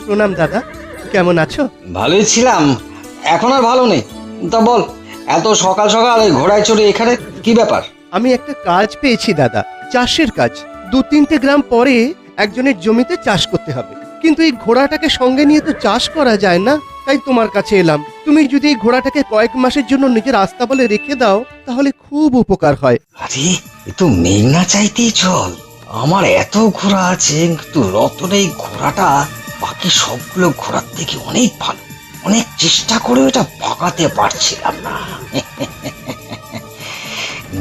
প্রণাম দাদা, কেমন আছো? ভালোই ছিলাম, এখন আর ভালো নেই। তা বল, এত সকাল সকাল ওই ঘোড়ায় চড়ে এখানে কি ব্যাপার? আমি একটা কাজ পেয়েছি দাদা, চাষের কাজ। 2-3টে গ্রাম পরে একজনের জমিতে চাষ করতে হবে, কিন্তু এই ঘোড়াটাকে সঙ্গে নিয়ে তো চাষ করা যায় না। তাই তোমার কাছে এলাম। তুমি যদি এই ঘোড়াটাকে কয়েক মাসের জন্য নিজের আস্তাবলে রেখে দাও তাহলে খুব উপকার হয়। আরে, এ তো মেঘনা চাইতেই চল। আমার এত ঘোড়া আছে, কিন্তু রতন এই ঘোড়াটা বাকি সবগুলো ঘোড়ার থেকে অনেক ভালো। অনেক চেষ্টা করেও এটা ভগাতে পারছিলাম না।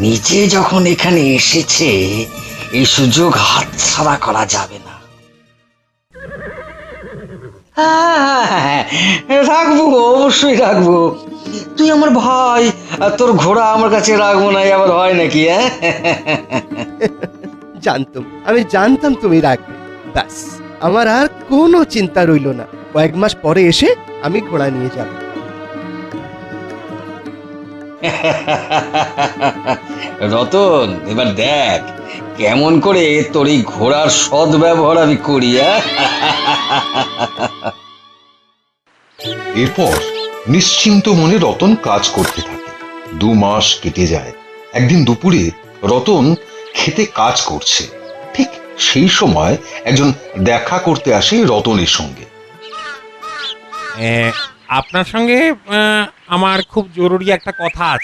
নিজে যখন এখানে এসেছে, এই সুযোগ হাতছাড়া করা যাবে না। হ্যাঁ, রাখবো, অবশ্যই রাখবো। তুই আমার ভাই, আর তোর ঘোড়া আমার কাছে রাখবো না আবার হয় নাকি? হ্যাঁ, আমি জানতাম তুমি রাখবে। ব্যাস, আমার আর কোনো চিন্তা রইল না। কয়েক মাস পরে এসে আমি ঘোড়া নিয়ে যাব। রতন, এবার দেখ কেমন করে তোর এই ঘোড়ার সদ ব্যবহার আমি করি। এরপর নিশ্চিন্ত মনে রতন কাজ করতে থাকে। 2 মাস কেটে যায়। একদিন দুপুরে রতন খেতে কাজ করছে। ঠিক সেই সময় একজন দেখা করতে আসে রতনের সঙ্গে। আপনার সঙ্গে আমার খুব জরুরি একটা কথা আছে।